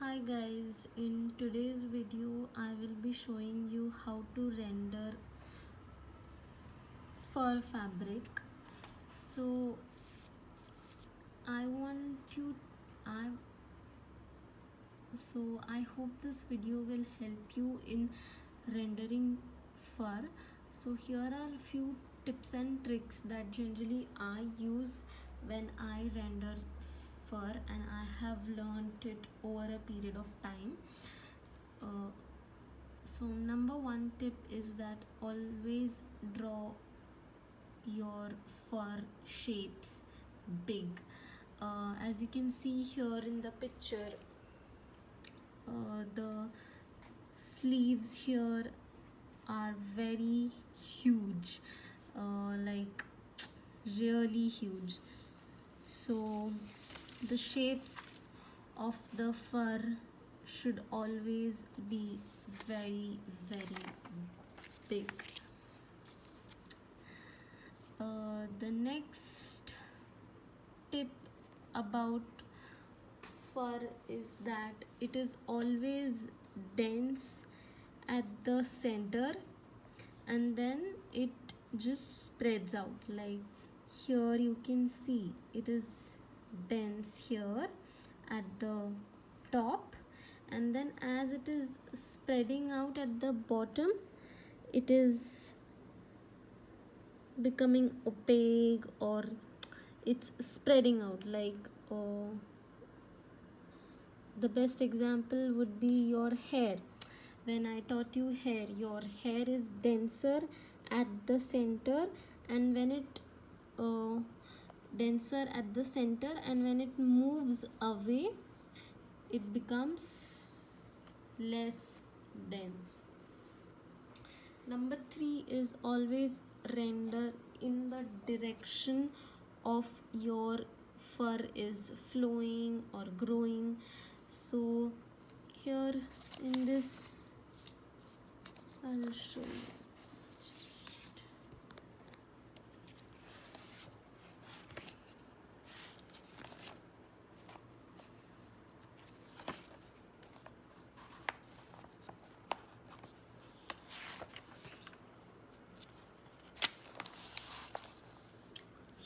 Hi guys, in today's video I will be showing you how to render fur fabric. So I want you I I hope this video will help you in rendering fur. So here are few tips and tricks that generally I use when I render fur, and I have learned it over a period of time. uh, So number one tip is that always draw your fur shapes big. As you can see here in the picture, the sleeves here are very huge, like really huge. So the shapes of the fur should always be very big. The next tip about fur is that it is always dense at the center, and then it just spreads out. Like here you can see it is dense here at the top, and then as it is spreading out at the bottom, it is becoming opaque, or it's spreading out. Like the best example would be your hair. When I taught you hair, your hair is denser at the center, and when it denser at the center, and when it moves away, it becomes less dense. Number three is always render in the direction of your fur is flowing or growing. So here in this, I'll show you.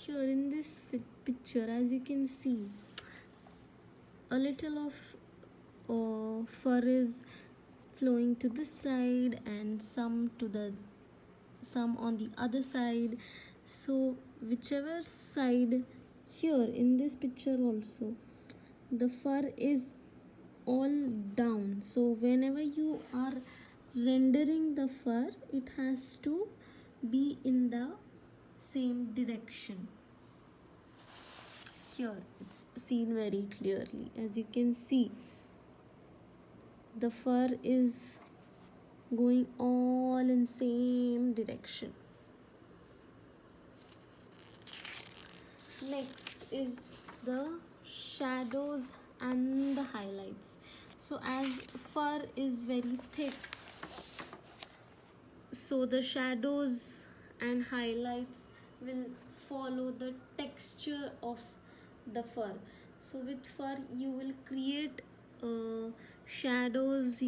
Here in this picture, as you can see, a little of fur is flowing to this side and some on the other side. So whichever side, here in this picture also, the fur is all down. So whenever you are rendering the fur, it has to be in the same direction. Here it's seen very clearly. As you can see, the fur is going all in same direction. Next is the shadows and the highlights. So as fur is very thick, so the shadows and highlights will follow the texture of the fur. So with fur you will create shadows,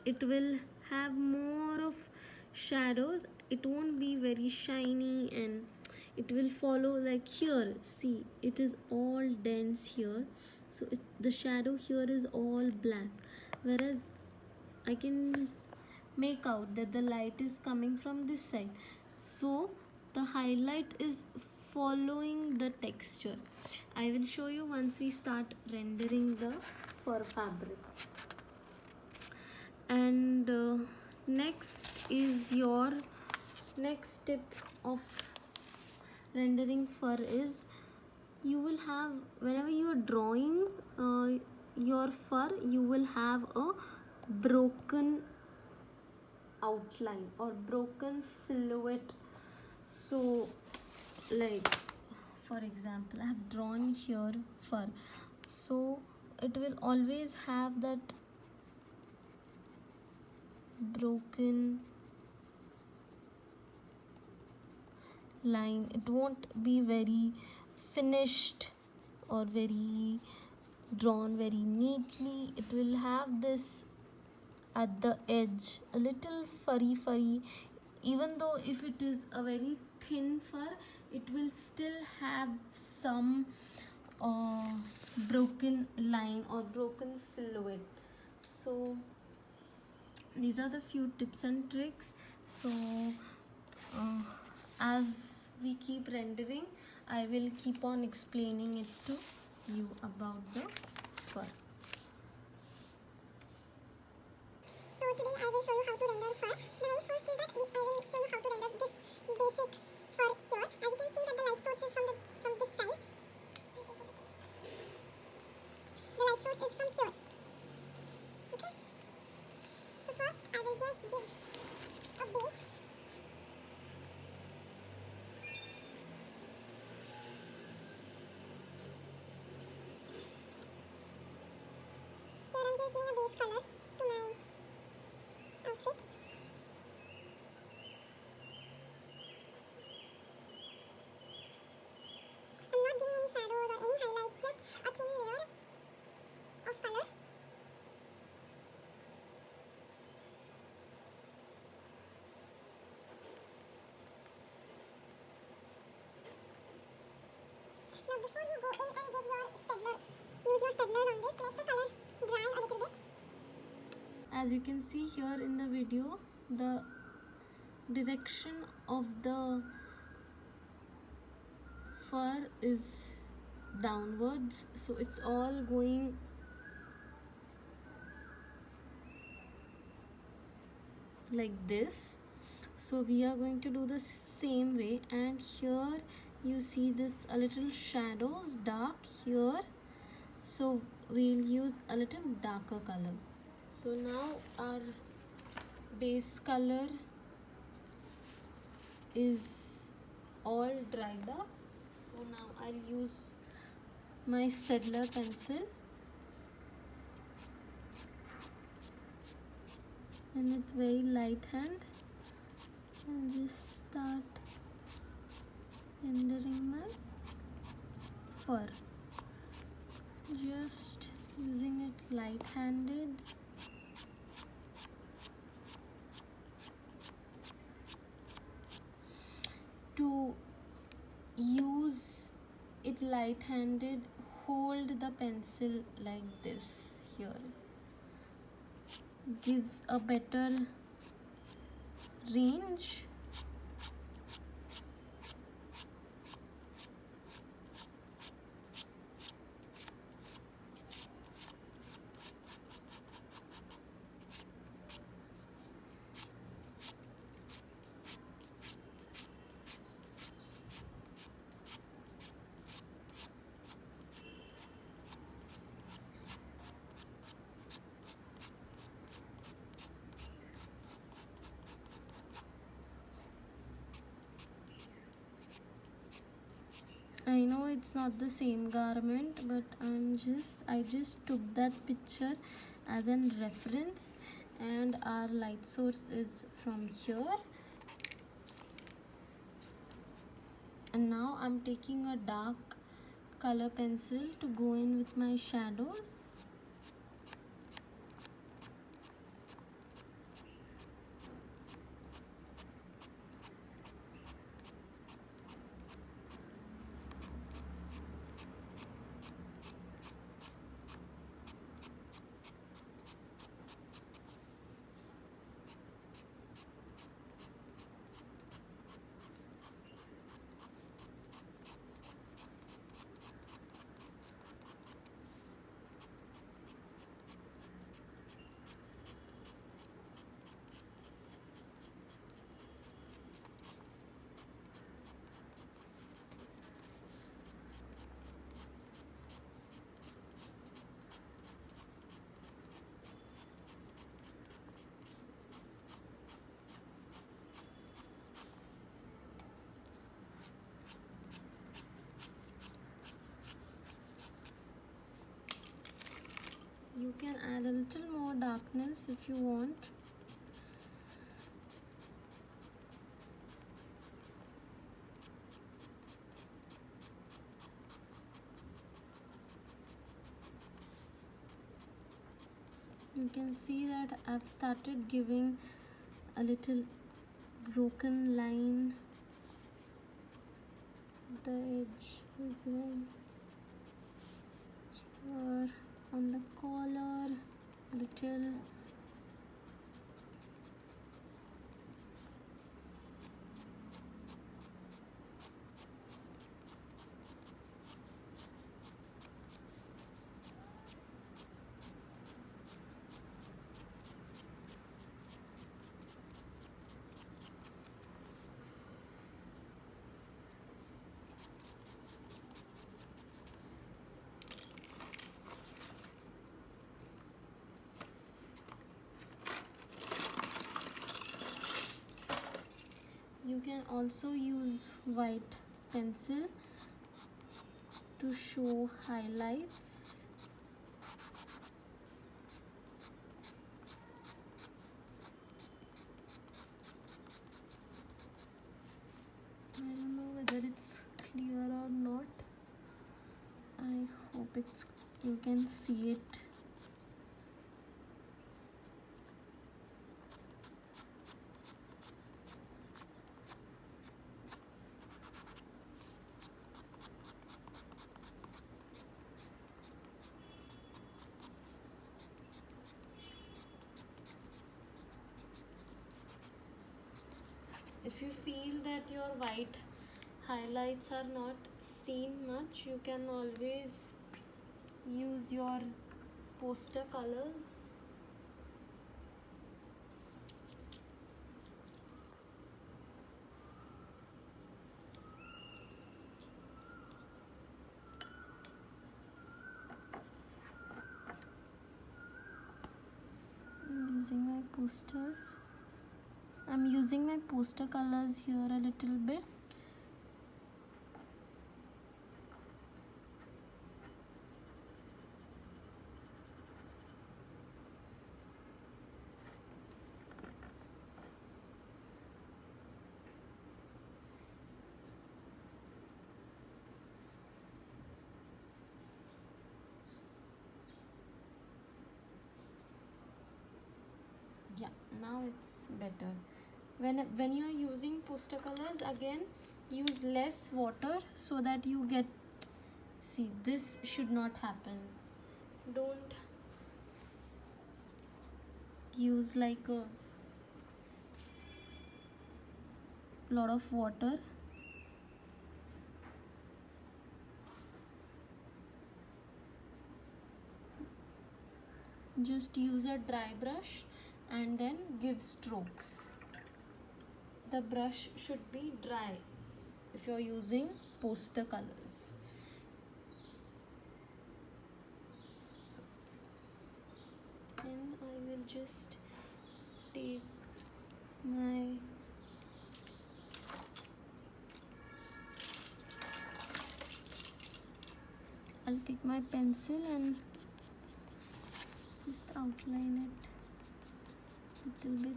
it will have more of shadows. It won't be very shiny, and it will follow. Like here, see, it is all dense here, so the shadow here is all black, whereas I can make out that the light is coming from this side, so the highlight is following the texture. I will show you once we start rendering the fur fabric. And next is your next tip of rendering fur is, you will have, whenever you are drawing your fur, you will have a broken outline or broken silhouette. So like for example, I have drawn here fur, so it will always have that broken line. It won't be very finished or very drawn very neatly. It will have this at the edge, a little furry. Even though if it is a very thin fur, it will still have some uh, broken line or broken silhouette. So these are the few tips and tricks. So uh, as we keep rendering, I will keep on explaining it to you about the fur. So today I will show you how to render fur. So the very first is that I will show you how to render this basic fur here. As you can see that the light source is from this side. The light source is from here. Okay. So first I will just give a base. Here I'm just giving a base color to my outfit. I'm not giving any shadows or any highlights, just a thin layer of color. Now before you go in and give your Staedtler, use your Staedtler on this, let the color dry a little bit. As you can see here in the video, the direction of the fur is downwards, so it's all going like this. So we are going to do the same way, and here you see this a little shadows dark here, so we'll use a little darker color. So now our base color is all dried up. So now I'll use my Staedtler pencil and with very light hand and just start rendering my fur, just using it light handed. To use it light handed, hold the pencil like this here, gives a better range. I know it's not the same garment, but I just took that picture as a reference, and our light source is from here. And now I'm taking a dark color pencil to go in with my shadows. You can add a little more darkness if you want. You can see that I've started giving a little broken line at the edge as well, or on the collar a little. You can also use white pencil to show highlights. I don't know whether it's clear or not. I hope you can see it. If you feel that your white highlights are not seen much, you can always use your poster colors. I'm using my poster colors here a little bit. Yeah, now it's better. When you're using poster colors, again use less water so that you get, see, this should not happen. Don't use like a lot of water. Just use a dry brush and then give strokes. The brush should be dry if you're using poster colors. Then I will just take my I'll take my pencil and just outline it a little bit.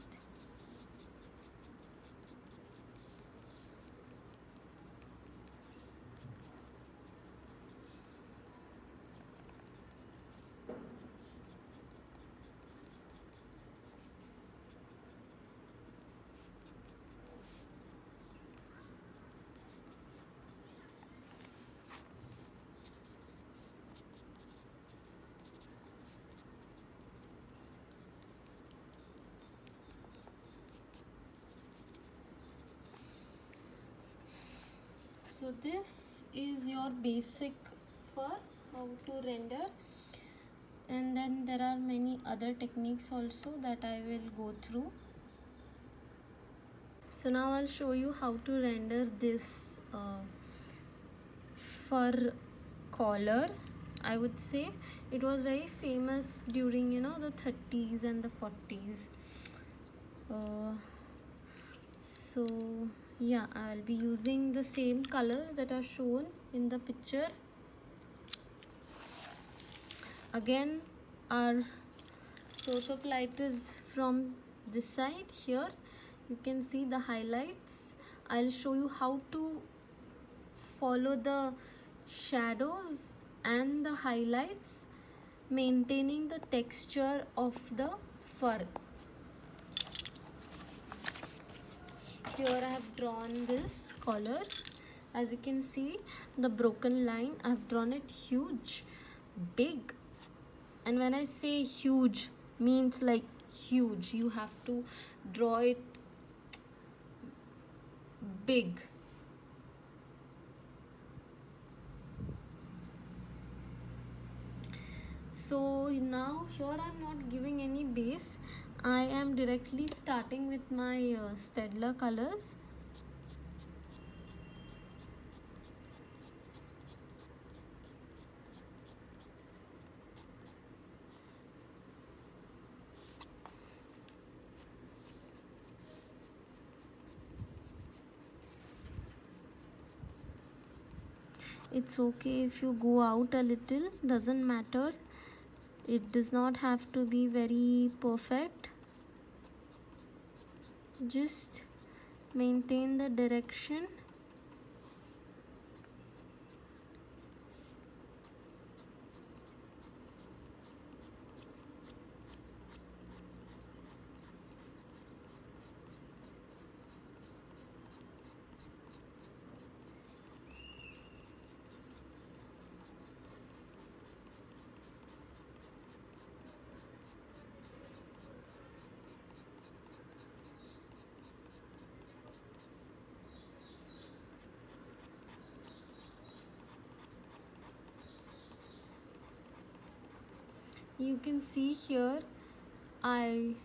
So this is your basic for how to render, and then there are many other techniques also that I will go through. So now I'll show you how to render this fur collar. I would say it was very famous during the 30s and the 40s. So yeah, I'll be using the same colors that are shown in the picture. Again, our source of light is from this side. Here you can see the highlights. I'll show you how to follow the shadows and the highlights maintaining the texture of the fur. Here I have drawn this collar. As you can see, the broken line, I have drawn it huge, big. And when I say huge, means like huge. You have to draw it big. So now here I'm not giving any base. I am directly starting with my Staedtler colors. It's okay if you go out a little, doesn't matter. It does not have to be very perfect. Just maintain the direction. You can see here I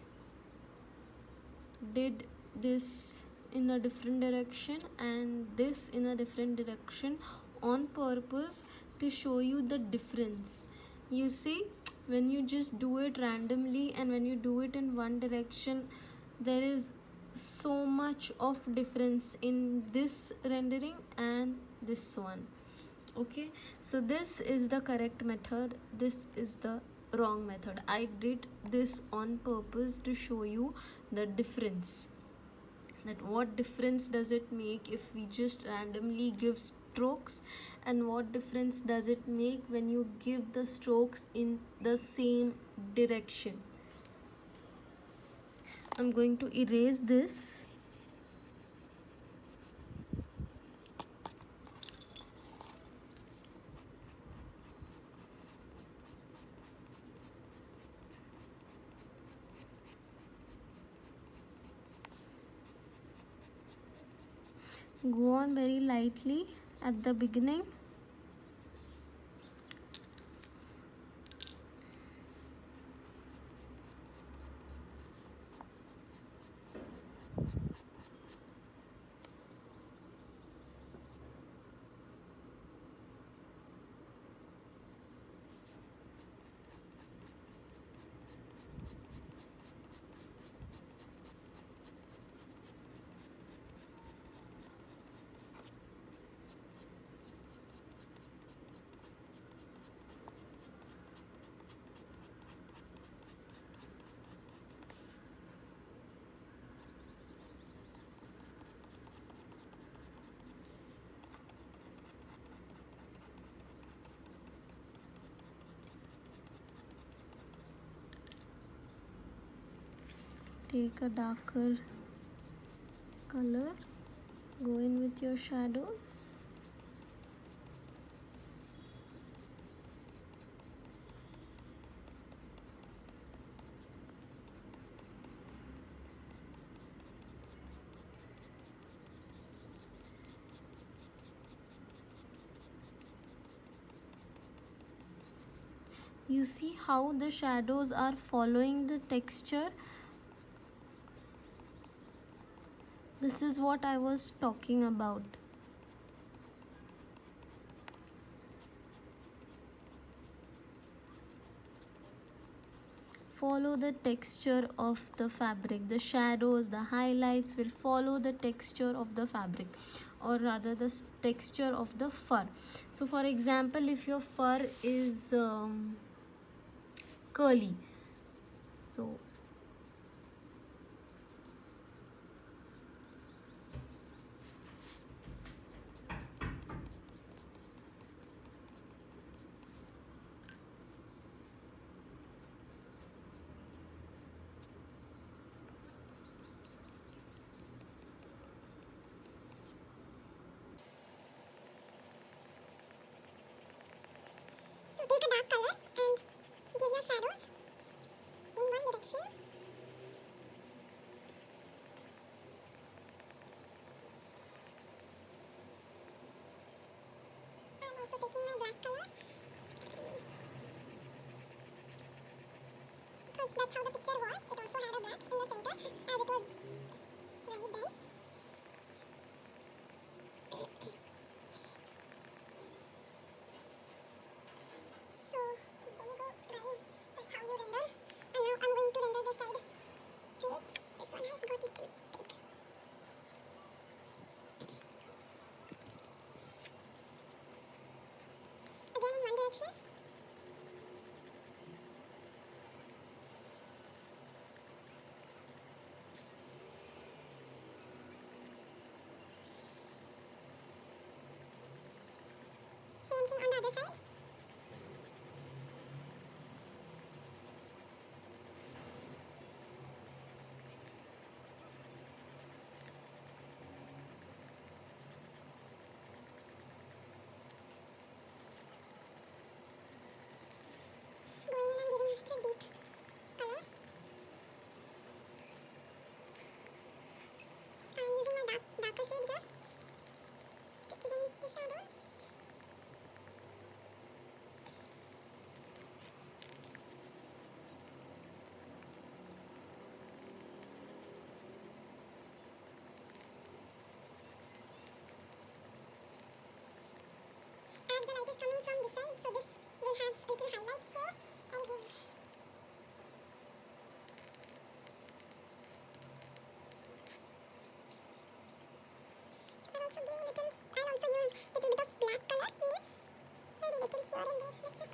did this in a different direction and this in a different direction on purpose to show you the difference. You see, when you just do it randomly and when you do it in one direction, there is so much of difference in this rendering and this one. Okay, so this is the correct method, this is the wrong method. I did this on purpose to show you the difference, that what difference does it make if we just randomly give strokes and what difference does it make when you give the strokes in the same direction. I'm going to erase this. Go on very lightly at the beginning. Take a darker color, go in with your shadows. You see how the shadows are following the texture. This is what I was talking about. Follow the texture of the fabric. The shadows, the highlights will follow the texture of the fabric, or rather the texture of the fur. So for example, if your fur is curly, so shadows in one direction. I'm also taking my black color because that's how the picture was. It also had a black in the center as it was very dense. So there you go, guys. That's how you render. And now I'm going to render the side shapes. This one has got little thick. Again in one direction. Same thing on the other side. Going in and giving it a deep color. I'm using my darker shade here to fill in the shadows. As the light is coming from this side, so this will have little highlights here and give. I'll also use little bit of black color in this. Very little here and there. That's it.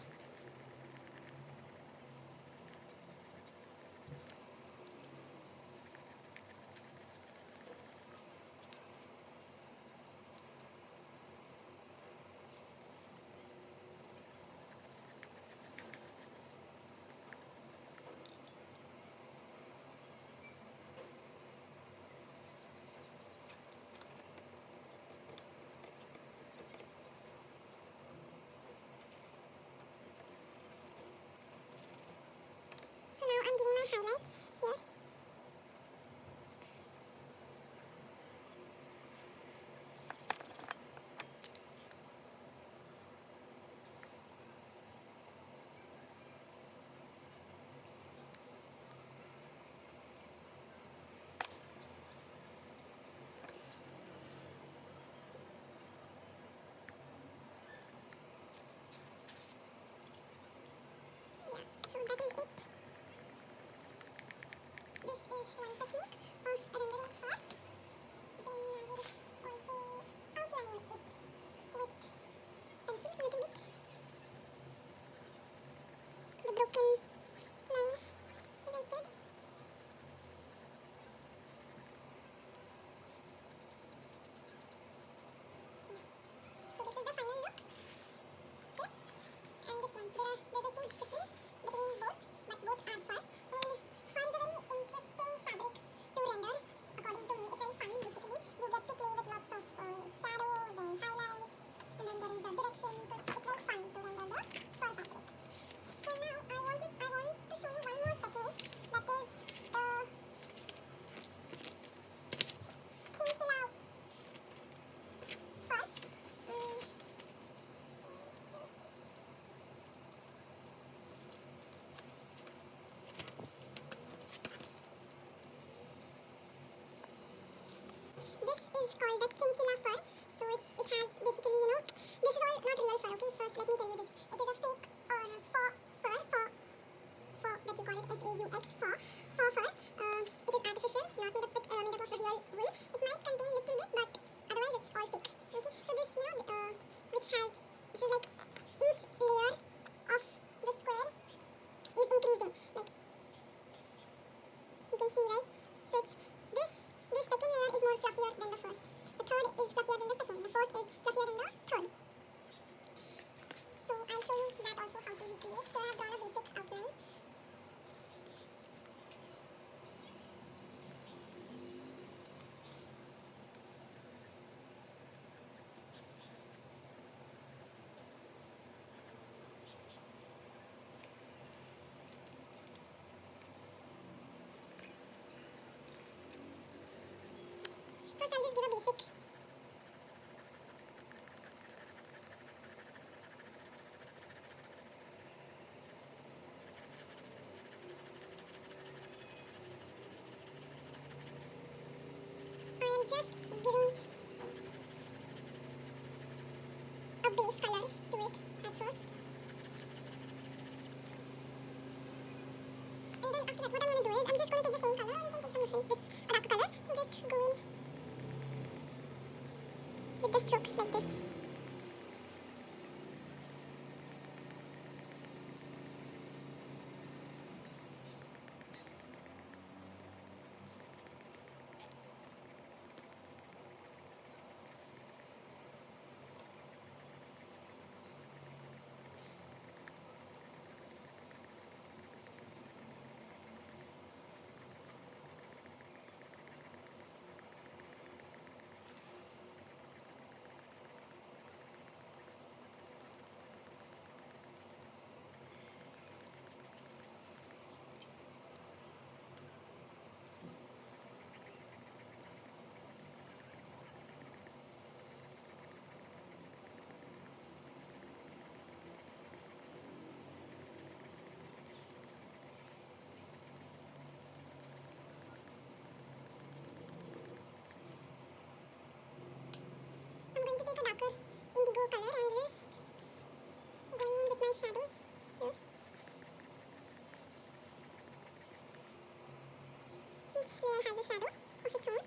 So now I'm giving my highlights here. Yeah, so that is it. This is one technique of rendering fur. Then I will also outline it with pencil a little bit. The broken line, as I said. So this is the final look. This and this one. There's a huge difference between both, but both are fur. And fur is a very interesting fabric to render, according to me. It's very fun, basically. You get to play with lots of shadows and highlights, and then there is the direction. So it's very fun to render the fur fabric. So now I want to show you one more technique, that is the chinchilla fur. This is called the chinchilla fur. So it has basically, this is all not real fur. Okay, first let me tell you this. It is a fake or faux fur, that you call it FAUX, faux fur. It is artificial, not made up of real wool. It might contain little bit, but otherwise it's all fake. Okay, so this, which has, this is like each layer of the square is increasing. Like you can see, right? So it's this second layer is more fluffier than the first. The third is fluffier than the second. The fourth is fluffier than the third. So I'll show you that also how to recreate. So I've drawn a basic outline. a base color to it at first. And then after that, what I'm going to do is, I'm just going to take the same color, or you can take some different, this dark color, and just go in with the strokes like this. I'm going to take a darker indigo color and just going in with my shadows here. Each layer has a shadow of its own.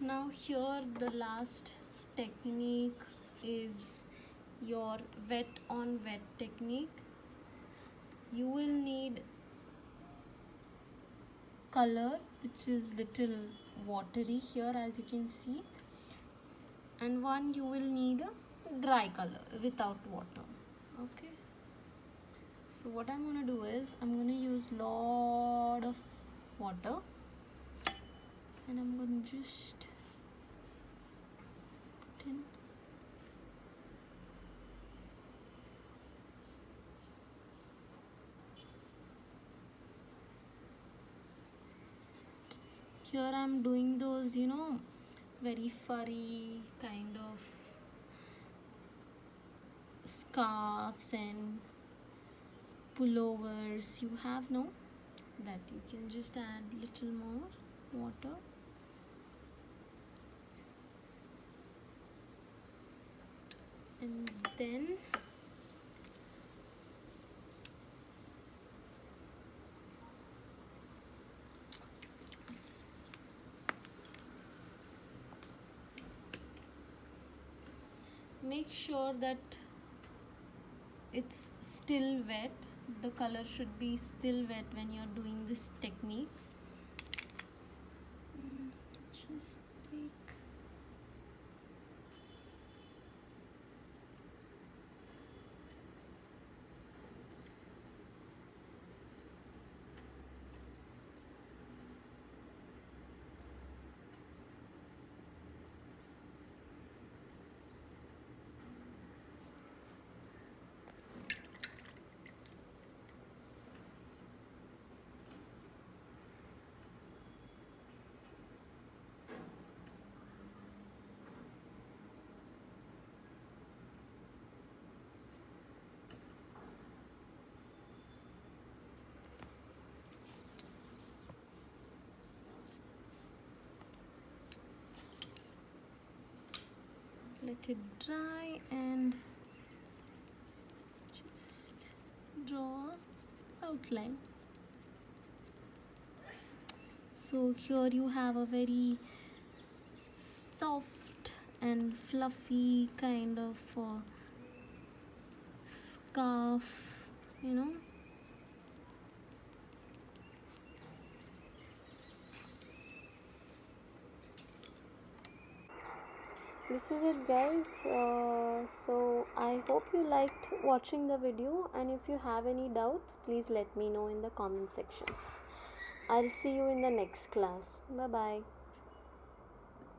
Now here the last technique is your wet on wet technique. You will need color which is little watery here, as you can see, and one you will need a dry color without water. Okay, so what I'm gonna do is I'm gonna use lot of water and I'm gonna just put in. Here I'm doing those, very furry kind of scarves and pullovers you have, no? That you can just add little more water. And then make sure that it's still wet. The color should be still wet when you're doing this technique. Just take let it dry and just draw outline. So here you have a very soft and fluffy kind of scarf, you know. This is it, guys. So I hope you liked watching the video, and if you have any doubts, please let me know in the comment sections. I'll see you in the next class. Bye bye.